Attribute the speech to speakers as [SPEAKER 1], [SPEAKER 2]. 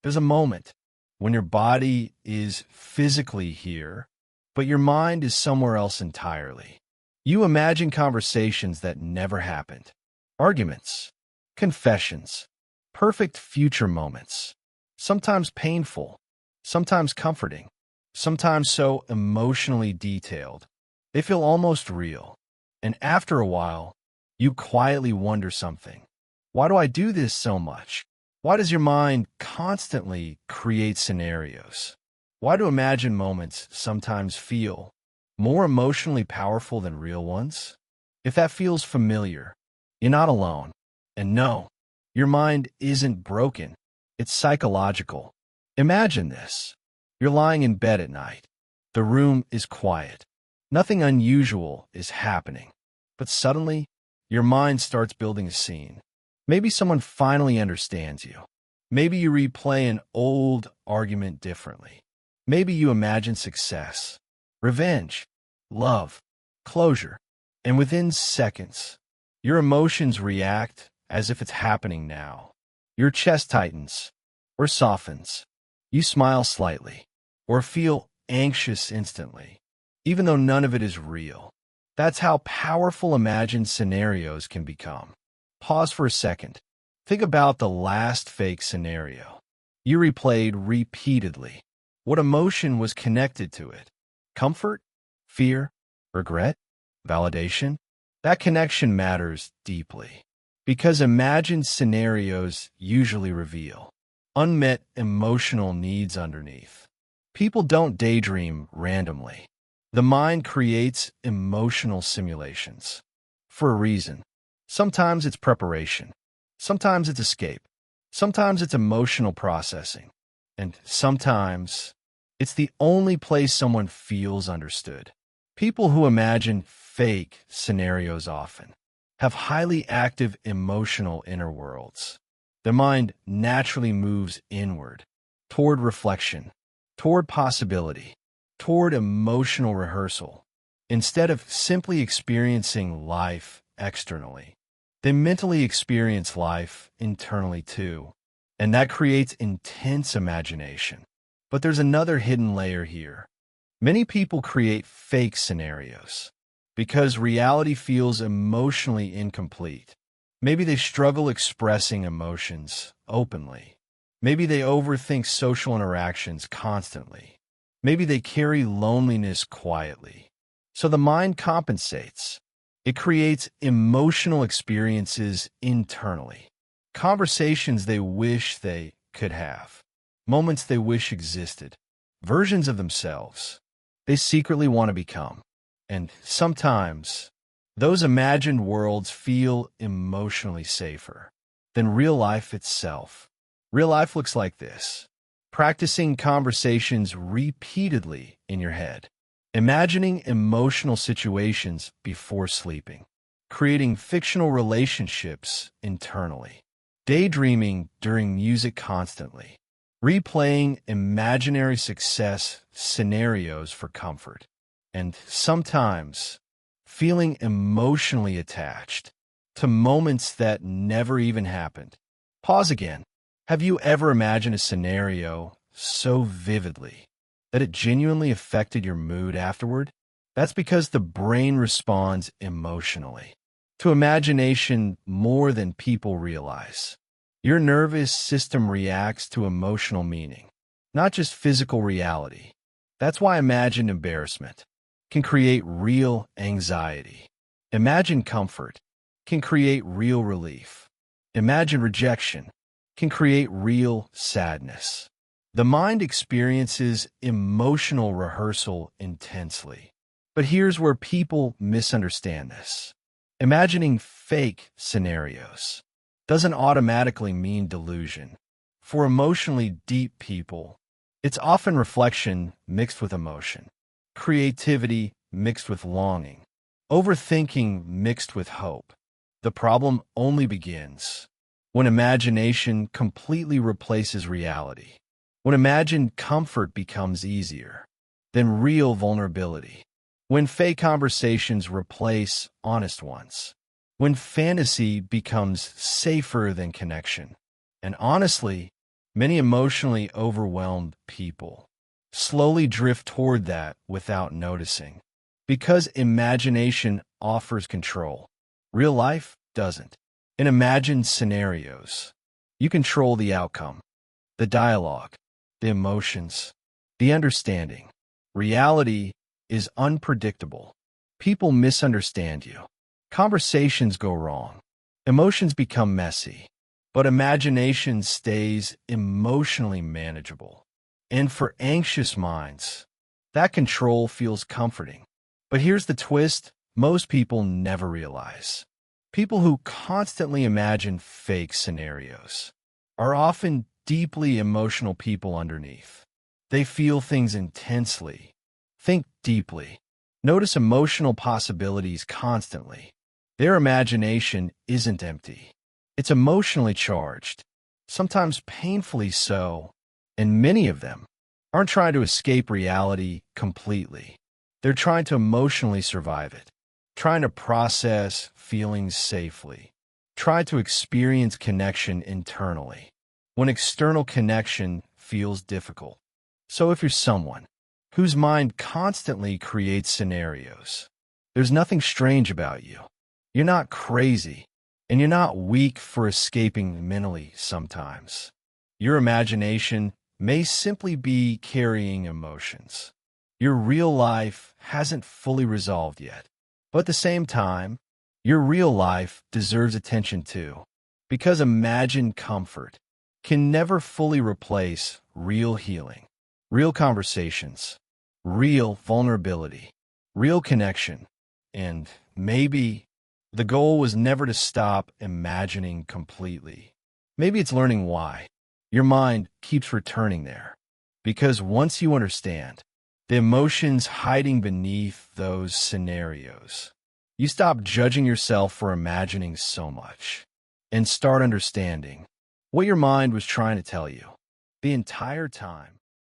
[SPEAKER 1] There's a moment when your body is physically here, but your mind is somewhere else entirely. You imagine conversations that never happened, arguments, confessions, perfect future moments, sometimes painful, sometimes comforting, sometimes so emotionally detailed. They feel almost real. And after a while, you quietly wonder something. Why do I do this so much? Why does your mind constantly create scenarios? Why do imagined moments sometimes feel more emotionally powerful than real ones? If that feels familiar, you're not alone. And no, your mind isn't broken. It's psychological. Imagine this. You're lying in bed at night. The room is quiet. Nothing unusual is happening. But suddenly, your mind starts building a scene. Maybe someone finally understands you. Maybe you replay an old argument differently. Maybe you imagine success, revenge, love, closure. And within seconds, your emotions react as if it's happening now. Your chest tightens or softens. You smile slightly or feel anxious instantly, even though none of it is real. That's how powerful imagined scenarios can become. Pause for a second. Think about the last fake scenario you replayed repeatedly. What emotion was connected to it? Comfort? Fear? Regret? Validation? That connection matters deeply because imagined scenarios usually reveal unmet emotional needs underneath. People don't daydream randomly. The mind creates emotional simulations for a reason. Sometimes it's preparation. Sometimes it's escape. Sometimes it's emotional processing. And sometimes it's the only place someone feels understood. People who imagine fake scenarios often have highly active emotional inner worlds. Their mind naturally moves inward, toward reflection, toward possibility, toward emotional rehearsal. Instead of simply experiencing life externally, they mentally experience life internally too, and that creates intense imagination. But there's another hidden layer here. Many people create fake scenarios because reality feels emotionally incomplete. Maybe they struggle expressing emotions openly. Maybe they overthink social interactions constantly. Maybe they carry loneliness quietly. So the mind compensates. It creates emotional experiences internally, conversations they wish they could have, moments they wish existed, versions of themselves they secretly want to become. And sometimes, those imagined worlds feel emotionally safer than real life itself. Real life looks like this: practicing conversations repeatedly in your head, imagining emotional situations before sleeping, creating fictional relationships internally, daydreaming during music constantly, replaying imaginary success scenarios for comfort, and sometimes feeling emotionally attached to moments that never even happened. Pause again. Have you ever imagined a scenario so vividly that it genuinely affected your mood afterward? That's because the brain responds emotionally to imagination more than people realize. Your nervous system reacts to emotional meaning, not just physical reality. That's why imagined embarrassment can create real anxiety. Imagine comfort can create real relief. Imagine rejection can create real sadness. The mind experiences emotional rehearsal intensely. But here's where people misunderstand this. Imagining fake scenarios doesn't automatically mean delusion. For emotionally deep people, it's often reflection mixed with emotion, creativity mixed with longing, overthinking mixed with hope. The problem only begins when imagination completely replaces reality, when imagined comfort becomes easier than real vulnerability, when fake conversations replace honest ones, when fantasy becomes safer than connection. And honestly, Many emotionally overwhelmed people slowly drift toward that without noticing. Because imagination offers control, real life doesn't. In imagined scenarios, you control the outcome, the dialogue, the emotions, the understanding. Reality is unpredictable. People misunderstand you. Conversations go wrong. Emotions become messy. But imagination stays emotionally manageable. And for anxious minds, that control feels comforting. But here's the twist most people never realize. People who constantly imagine fake scenarios are often deeply emotional people underneath. They feel things intensely, think deeply, notice emotional possibilities constantly. Their imagination isn't empty. It's emotionally charged, sometimes painfully so, and many of them aren't trying to escape reality completely. They're trying to emotionally survive it, trying to process feelings safely, trying to experience connection internally when external connection feels difficult. So if you're someone whose mind constantly creates scenarios, there's nothing strange about you. You're not crazy, and you're not weak for escaping mentally sometimes. Your imagination may simply be carrying emotions. Your real life hasn't fully resolved yet. But at the same time, your real life deserves attention too. Because imagined comfort can never fully replace real healing, real conversations, real vulnerability, real connection, and maybe the goal was never to stop imagining completely. Maybe it's learning why. Your mind keeps returning there. Because once you understand the emotions hiding beneath those scenarios, you stop judging yourself for imagining so much and start understanding what your mind was trying to tell you the entire time.